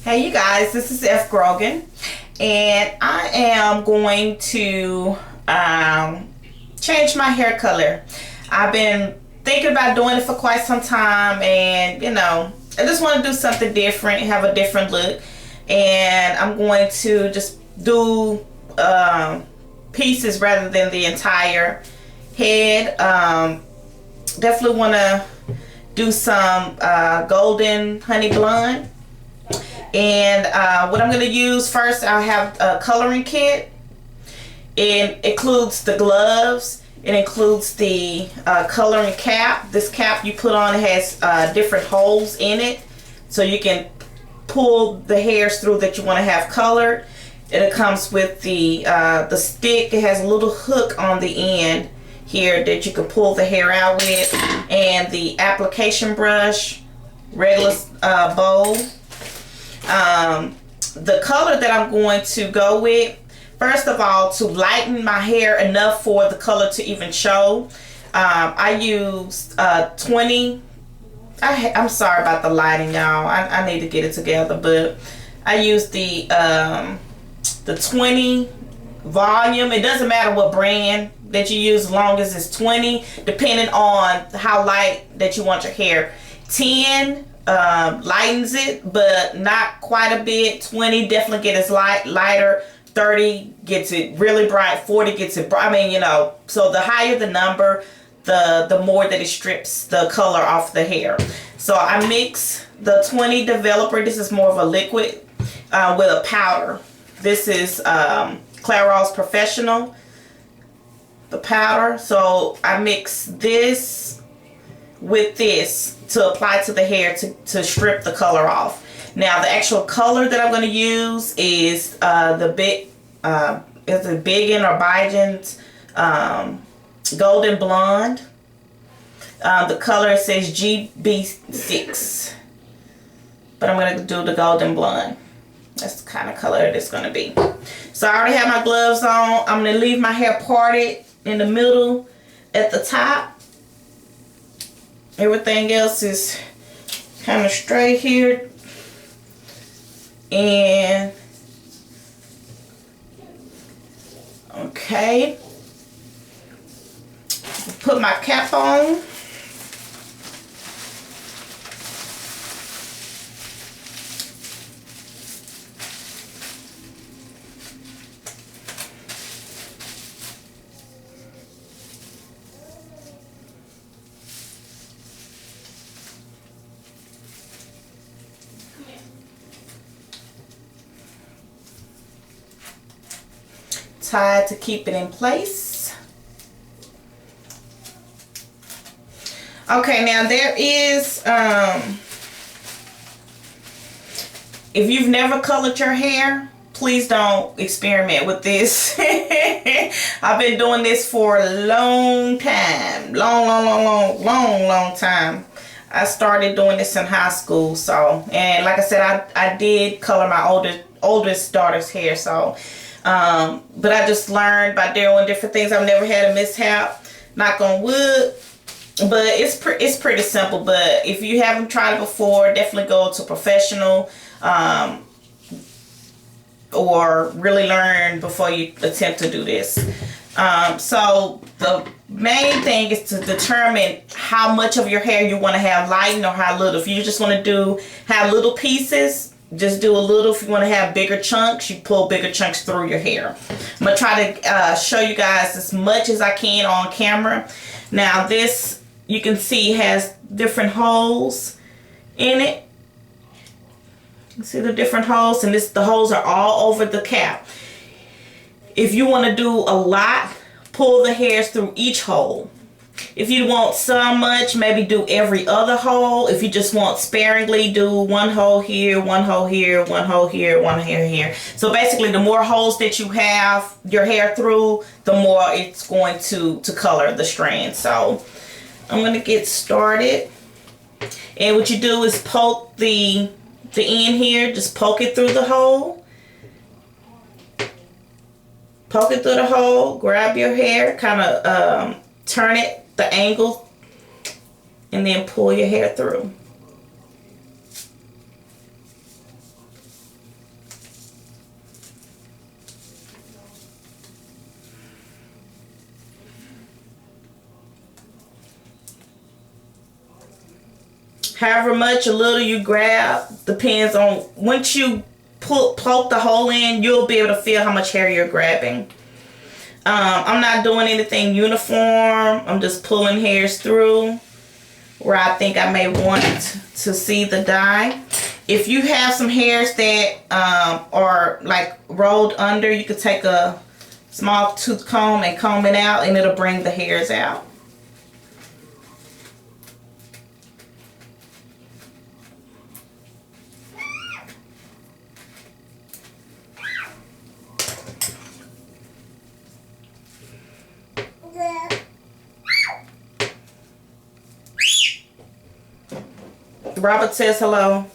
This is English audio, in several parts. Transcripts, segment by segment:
Hey you guys, this is fgrogan, and I am going to change my hair color. I've been thinking about doing it for quite some time, and I just want to do something different, have a different look, and I'm going to just do pieces rather than the entire head. Definitely want to do some golden honey blonde. And what I'm going to use first, I have a coloring kit. It includes the gloves. It includes the coloring cap. This cap you put on has different holes in it, so you can pull the hairs through that you want to have colored. It comes with the stick. It has a little hook on the end here that you can pull the hair out with, and the application brush, regular bowl. The color that I'm going to go with, first of all, to lighten my hair enough for the color to even show, I use 20. I'm sorry about the lighting, y'all. I need to get it together, but I use the 20 volume. It doesn't matter what brand that you use as long as it's 20, depending on how light that you want your hair. 10 lightens it, but not quite a bit. 20 definitely gets it lighter. 30 gets it really bright. 40 gets it bright. I mean, so the higher the number, the more that it strips the color off the hair. So I mix the 20 developer. This is more of a liquid with a powder. This is Clairol's Professional, the powder. So I mix this with this to apply to the hair to strip the color off. Now the actual color that I'm going to use is the Bigen or Bigen's Golden Blonde. The color says GB6, but I'm going to do the Golden Blonde. That's the kind of color it's going to be. So I already have my gloves on. I'm going to leave my hair parted in the middle at the top. Everything else is kind of straight here. And okay. Put my cap on. Tie to keep it in place. Okay, now there is if you've never colored your hair, please don't experiment with this. I've been doing this for a long time, long time. I started doing this in high school, so, and like I said, I did color my oldest daughter's hair, so but I just learned by doing different things. I've never had a mishap, knock on wood, but it's pretty simple. But if you haven't tried it before, definitely go to professional or really learn before you attempt to do this. So the main thing is to determine how much of your hair you want to have lightened or how little. If you just want to have little pieces, just do a little. If you want to have bigger chunks, you pull bigger chunks through your hair. I'm going to try to show you guys as much as I can on camera. Now this, you can see, has different holes in it. You can see the different holes, and the holes are all over the cap. If you want to do a lot, pull the hairs through each hole. If you want so much, maybe do every other hole. If you just want sparingly, do one hole here, one hole here, one hole here, one hair here. So basically, the more holes that you have your hair through, the more it's going to color the strand. So I'm going to get started. And what you do is poke the end here. Just poke it through the hole. Poke it through the hole. Grab your hair, kind of turn it the angle, and then pull your hair through. However much or little you grab depends on, once you poke the hole in, you'll be able to feel how much hair you're grabbing. I'm not doing anything uniform. I'm just pulling hairs through where I think I may want to see the dye. If you have some hairs that are like rolled under, you could take a small tooth comb and comb it out, and it'll bring the hairs out. Robert says hello.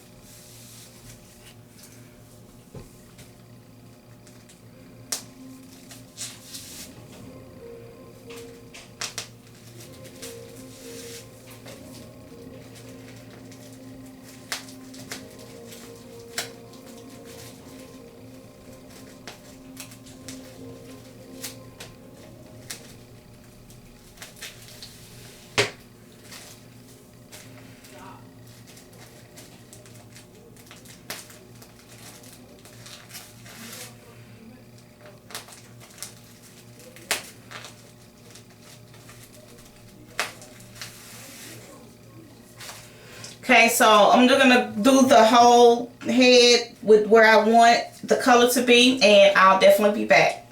Okay, so I'm just gonna do the whole head with where I want the color to be, and I'll definitely be back.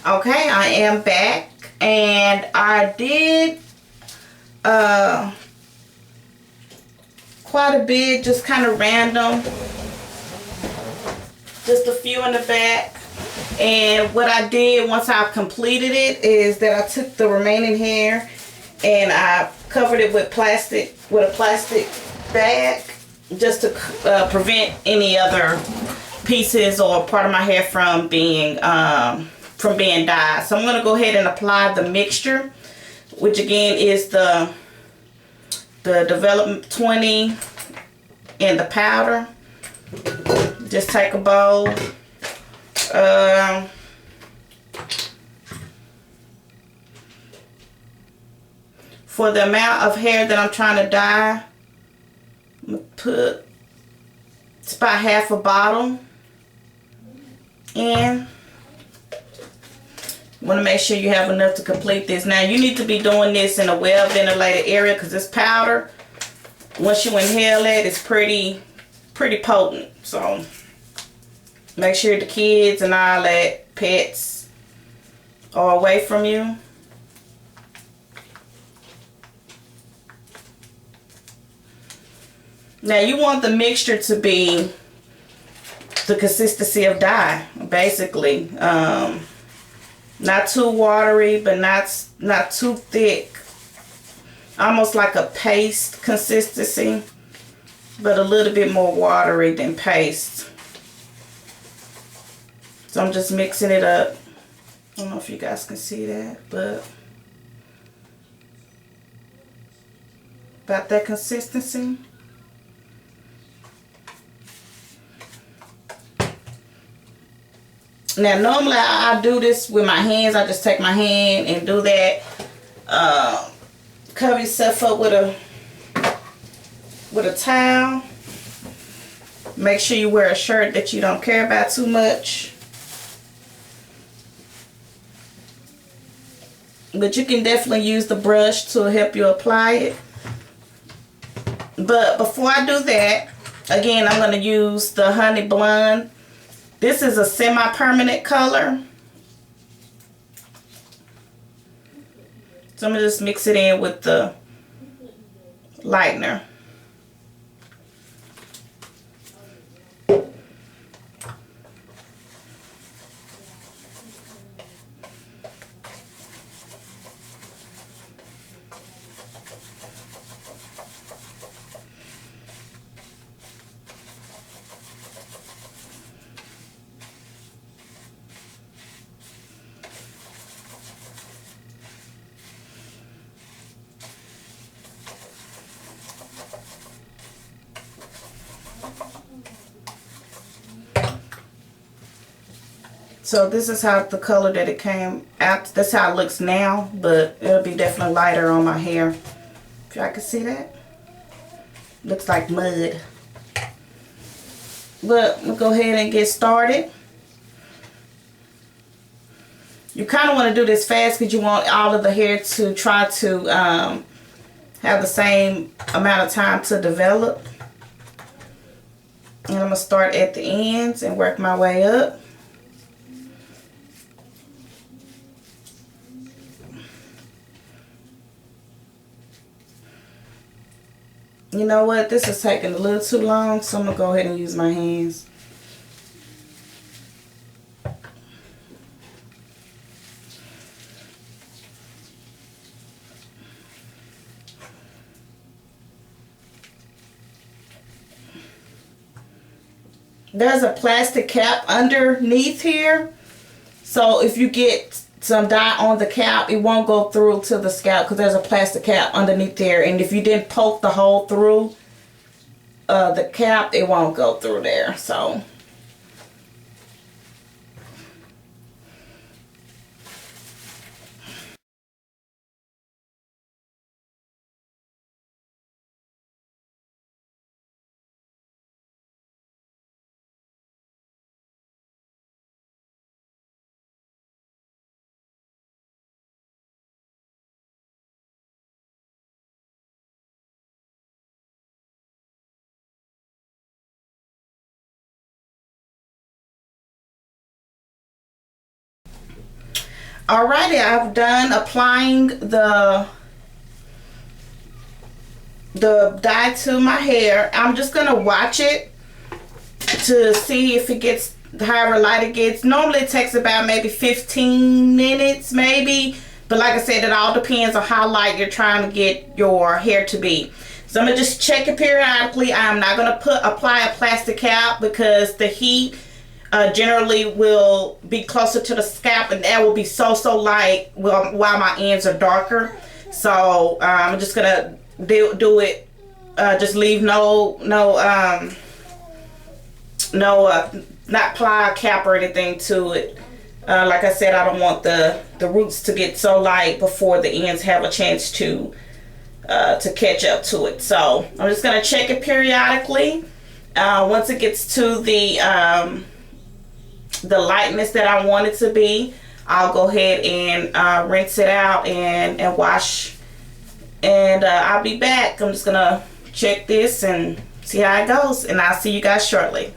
Okay, I am back, and I did quite a bit, just kind of random, just a few in the back. And what I did once I completed it is that I took the remaining hair and I covered it with a plastic bag, just to prevent any other pieces or part of my hair from being dyed. So I'm going to go ahead and apply the mixture, which again is the Development 20 and the powder. Just take a bowl. For the amount of hair that I'm trying to dye, I'm gonna put, it's about half a bottle in. You want to make sure you have enough to complete this. Now you need to be doing this in a well ventilated area, because this powder, once you inhale it, it's pretty potent. So make sure the kids and all that, pets, are away from you. Now you want the mixture to be the consistency of dye, basically. Not too watery, but not too thick. Almost like a paste consistency, but a little bit more watery than paste. So I'm just mixing it up. I don't know if you guys can see that, but about that consistency. Now normally I do this with my hands. I just take my hand and do that. Cover yourself up with a towel. Make sure you wear a shirt that you don't care about too much. But you can definitely use the brush to help you apply it. But before I do that, again, I'm going to use the Honey Blonde. This is a semi-permanent color. So I'm going to just mix it in with the lightener. So this is how the color that it came out. That's how it looks now, but it'll be definitely lighter on my hair. If y'all can see that. Looks like mud. But we'll go ahead and get started. You kind of want to do this fast because you want all of the hair to try to have the same amount of time to develop. And I'm going to start at the ends and work my way up. You know what? This is taking a little too long, so I'm going to go ahead and use my hands. There's a plastic cap underneath here. So if you get some dye on the cap, it won't go through to the scalp because there's a plastic cap underneath there. And if you didn't poke the hole through the cap, it won't go through there. So alrighty, I've done applying the dye to my hair. I'm just gonna watch it to see if it gets however light it gets. Normally it takes about maybe 15 minutes maybe, but like I said, it all depends on how light you're trying to get your hair to be. So I'm gonna just check it periodically. I'm not gonna apply a plastic cap because the heat generally will be closer to the scalp, and that will be so light while my ends are darker. So I'm just gonna do it. Just leave not apply a cap or anything to it. Like I said, I don't want the roots to get so light before the ends have a chance to catch up to it. So I'm just gonna check it periodically. Once it gets to the lightness that I want it to be, I'll go ahead and rinse it out and wash, and I'll be back. I'm just gonna check this and see how it goes, and I'll see you guys shortly.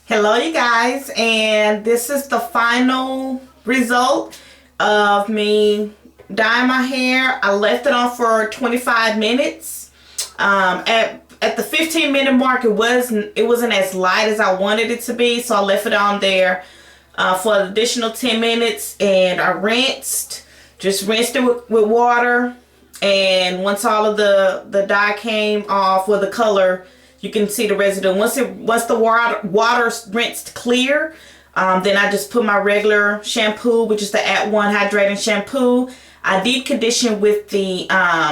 Hello you guys, and this is the final result of me dyeing my hair. I left it on for 25 minutes. At the 15-minute mark, it wasn't as light as I wanted it to be, so I left it on there for an additional 10 minutes, and I rinsed it with water. And once all of the dye came off, with the color, you can see the residue. Once the water rinsed clear, then I just put my regular shampoo, which is the @1 hydrating shampoo. I deep condition with the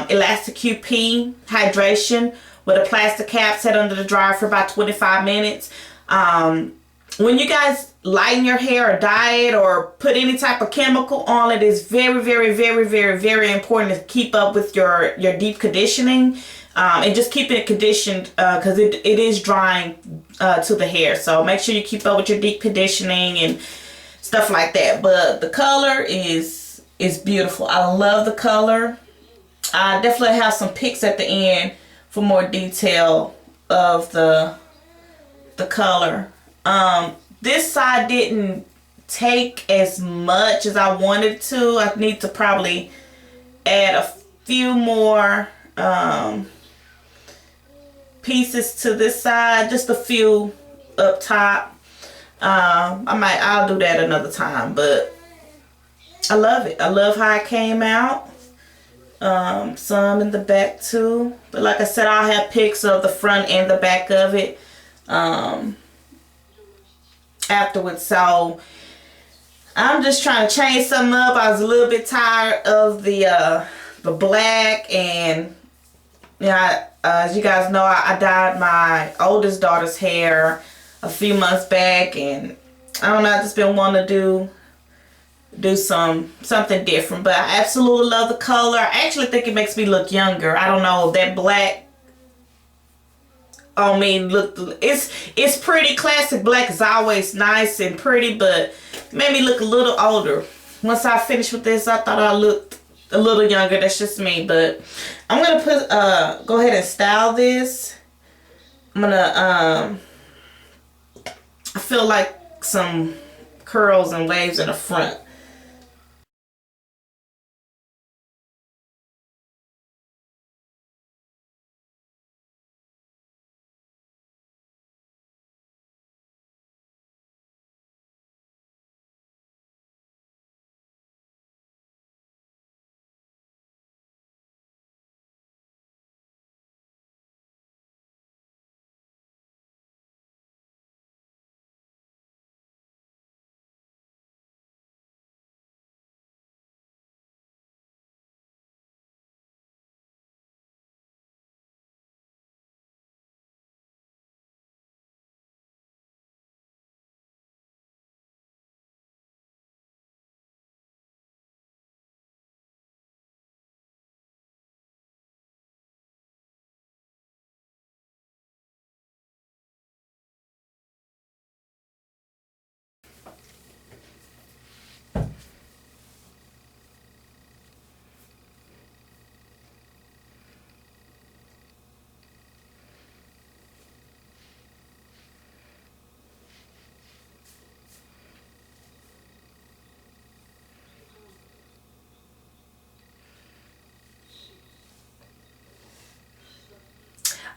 Elastic QP hydration with a plastic cap, set under the dryer for about 25 minutes. When you guys lighten your hair or dye it or put any type of chemical on it, it's very important to keep up with your deep conditioning and just keeping it conditioned because it is drying to the hair. So make sure you keep up with your deep conditioning and stuff like that. But the color is beautiful. I love the color. I definitely have some pics at the end for more detail of the color. This side didn't take as much as I wanted to. I need to probably add a few more pieces to this side, just a few up top. I'll do that another time, but I love it. I love how it came out. Some in the back too, but like I said, I'll have pics of the front and the back of it afterwards. So I'm just trying to change something up. I was a little bit tired of the black, and As you guys know, I dyed my oldest daughter's hair a few months back, and I don't know, I just been wanting to do something different. But I absolutely love the color. I actually think it makes me look younger. I don't know, that black on me it's pretty. Classic black is always nice and pretty, but made me look a little older. Once I finished with this, I thought I looked a little younger. That's just me. But I'm gonna go ahead and style this. I'm gonna I feel like some curls and waves in the front.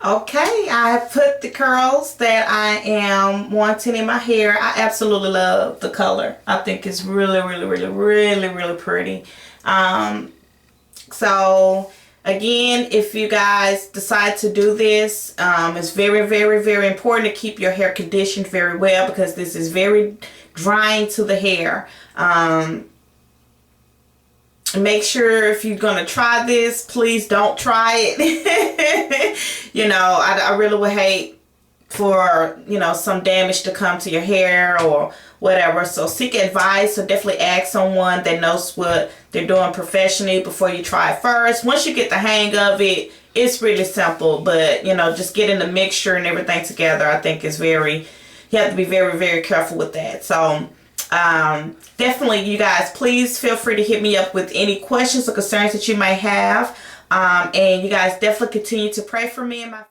Okay, I have put the curls that I am wanting in my hair. I absolutely love the color. I think it's really, really, really, really, really pretty. So again, if you guys decide to do this, it's very, very, very important to keep your hair conditioned very well, because this is very drying to the hair. Make sure if you're going to try this, please don't try it. You know, I really would hate for, you know, some damage to come to your hair or whatever. So seek advice, or definitely ask someone that knows what they're doing professionally before you try it first. Once you get the hang of it, it's really simple. But, you know, just getting the mixture and everything together, I think is you have to be very, very careful with that. So definitely, you guys, please feel free to hit me up with any questions or concerns that you might have. And you guys definitely continue to pray for me and my